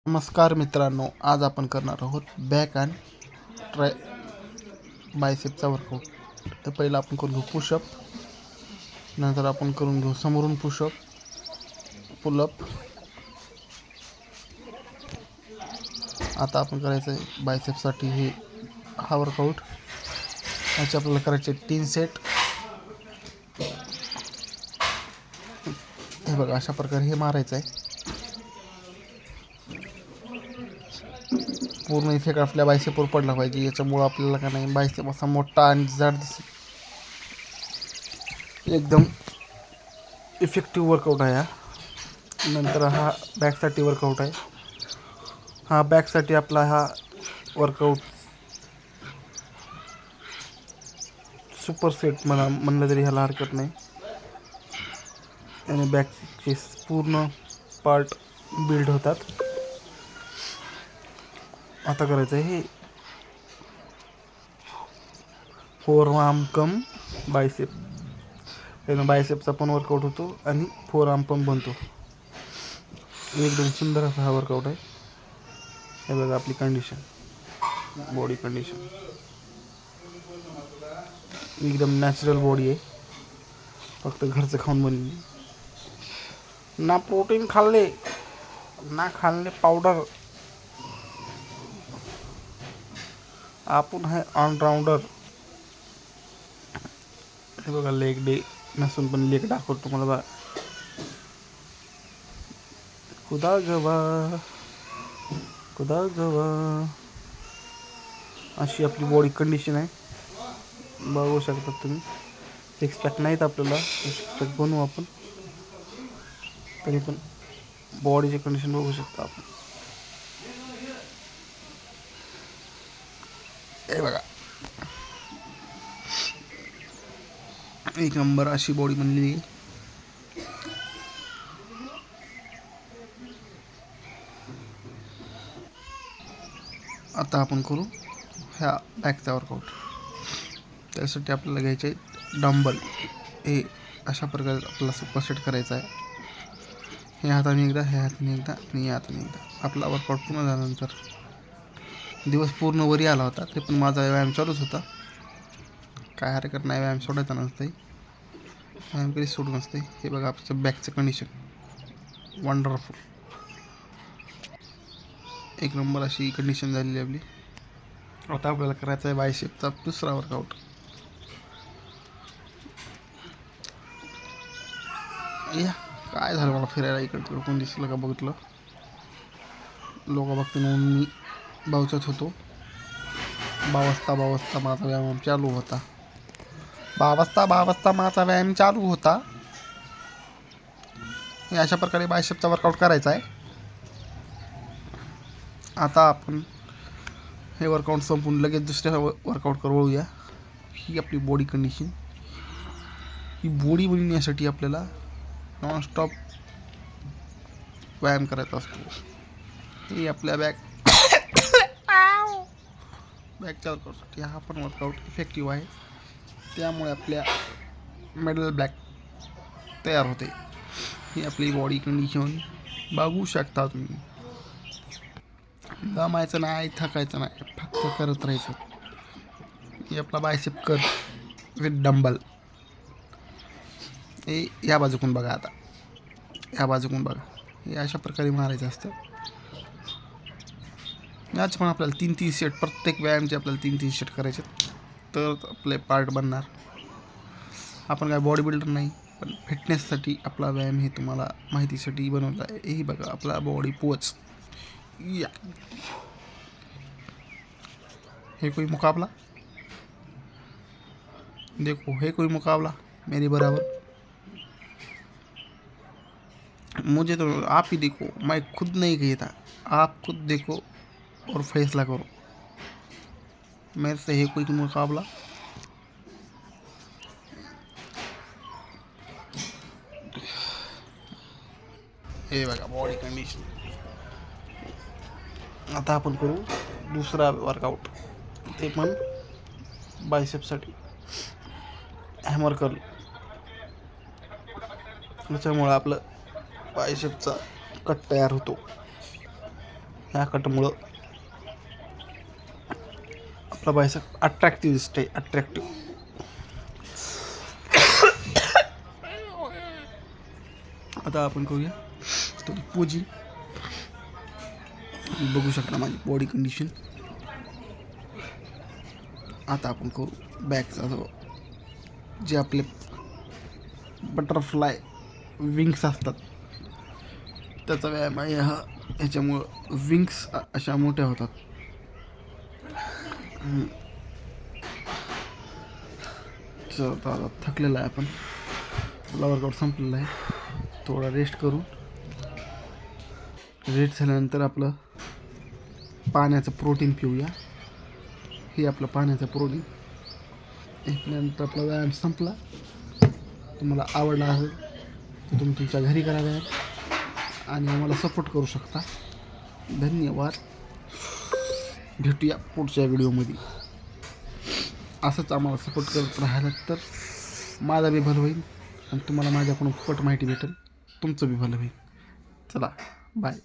नमस्कार मित्रांनो, आज आपण करणार आहोत बॅक अँड ट्राय बायसेपचा वर्कआउट. तर पहिला आपण करून घेऊ पुशअप, नंतर आपण करून घेऊ समोरून पुशअप, पुलअप. आता आपण करायचं आहे बायसेपसाठी हा वर्कआउट. याचे आपल्याला करायचे 3 सेट. हे बघा, अशा प्रकारे हे मारायचं आहे. पूर्ण इफेक्ट आपल्या बायसेपवर पडला पाहिजे. याच्यामुळं आपल्याला का नाही बायसेप असा मोठा आणि जाड दिसेल. एकदम इफेक्टिव्ह वर्कआउट आहे हा. नंतर हा बॅकसाठी वर्कआउट आहे. हा बॅकसाठी आपला हा वर्कआउट सुपर सेट म्हणलं तरी ह्याला हरकत नाही. आणि बॅकचे पूर्ण पार्ट बिल्ड होतात. आता करायचं आहे हे फोर आर्म कम बायसेप. त्यानं बायसेपचा पण वर्कआउट होतो आणि फोर आर्म पण बनतो. एकदम सुंदर असा हा वर्कआउट आहे. हे बघा आपली कंडिशन, बॉडी कंडिशन एकदम नॅचरल बॉडी आहे. फक्त घरचं खाऊन बनली ना. प्रोटीन खाल्ले ना खाल्ले पावडर. आपण आहे ऑलराऊंडर. हे बघा, लेग डे नसून पण लेग दाखवतो तुम्हाला बघा. खुदा गवा अशी आपली बॉडी कंडिशन आहे. बघू शकता तुम्ही. सिक्स पॅक नाहीत आपल्याला, सिक्स पॅक बनवू आपण. तरी पण बॉडीची कंडिशन बघू शकता आपण. हे बघा, एक नंबर अशी बॉडी बनलेली आहे. आता आपण करू ह्या बॅकचा वर्कआउट. त्यासाठी आपल्याला घ्यायचे डंबल. हे अशा प्रकारे आपल्याला सुपर सेट करायचा आहे. हे हाताने एकदा, हे हाताने एकदा आणि या हाताने एकदा. आपला वर्कआउट पूर्ण झाल्यानंतर दिवस पूर्ण वरी आला होता, ते पण माझा व्यायाम चालूच होता. काय हरकत नाही, व्यायाम सोडायचा नसते. व्यायाम कधी सोडू नसते. हे बघा आपलं बॅकचं कंडिशन वंडरफुल. एक नंबर अशी कंडिशन झालेली आपली. आता आपल्याला करायचा आहे बायसेपचा दुसरा वर्कआउट. या काय झालं, मला फिरायला इकडे तिकडे कोण दिसलं का बघितलं. लोक बघते म्हणून मी बावचत होतो. बावस्ता माझा व्यायाम चालू होता. बावस्ता माझा व्यायाम चालू होता. अशा प्रकारे बायसेपचा वर्कआउट करायचा आहे. आता आपण हे वर्कआउट संपून लगेच दुसऱ्या वर्कआउटवर वळूया. ही आपली बॉडी कंडिशन. ही बॉडी बनवण्यासाठी आपल्याला नॉनस्टॉप व्यायाम करायचा असतो. हे आपल्या बॅकच्या वर्कआउटसाठी हा पण वर्कआउट इफेक्टिव्ह आहे. त्यामुळे आपल्या मिडल बॅक तयार होते. ही आपली बॉडी कंडिशन बघू शकता तुम्ही. दमायचं नाही, थकायचं नाही, फक्त करत राहायचं. हे आपला बायसेप कर विथ डंबल. हे या बाजूकून बघा, आता या बाजूकून बघा. हे अशा प्रकारे मारायचं असतं. याच पण आपल्याला 3-3 सेट, प्रत्येक व्यायामचे आपल्याला 3-3 सेट करायचे, तर आपले पार्ट बनणार. आपण काय बॉडी बिल्डर नाही, पण फिटनेससाठी आपला व्यायाम हे तुम्हाला माहितीसाठी बनवला आहे. हे बघा आपला बॉडी पोच. या है कोई मुकाबला, देखो है कोई मुकाबला मेरे बराबर. मुझे तो आप ही देखो, मैं खुद नहीं कहता, आप खुद देखो और फैसला करो मेरे से है कोई मुकाबला. हे बघा बॉडी कंडिशन. आता आपण करू दुसरा वर्कआउट, ते पण बायसेपसाठी हॅमर कर्ल. त्याच्यामुळे आपलं बायसेपचा कट तयार होतो. ह्या कटमुळं आपला बायसेप अट्रॅक्टिव्ह दिसते, अट्रॅक्टिव्ह. आता आपण करूया थोडी पोजी. बघू शकता माझी बॉडी कंडिशन. आता आपण करू बॅकचा जो जे आपले बटरफ्लाय विंग्स असतात त्याचा व्यायाम आहे हा. ह्याच्यामुळं विंग्स अशा मोठ्या होतात. चल आता थकलेला आहे आपण, आपला वर्कआउट संपलेला आहे. थोडा रेस्ट करू. रेस्ट झाल्यानंतर आपलं पाण्याचं प्रोटीन पिऊया. हे आपलं पाण्याचं प्रोटीन. त्यानंतर आपला व्यायाम संपला. तुम्हाला आवडला असेल तर तुम्ही तुमच्या घरी करा व्यायाम आणि आम्हाला सपोर्ट करू शकता. धन्यवाद. भेटूया पुढच्या व्हिडिओमध्ये. असंच आम्हाला सपोर्ट करत राहिलं तर माझा बी भलं होईल आणि तुम्हाला माझ्याकडून फुकट माहिती भेटेल, तुमचं बी भलं होईल. चला बाय.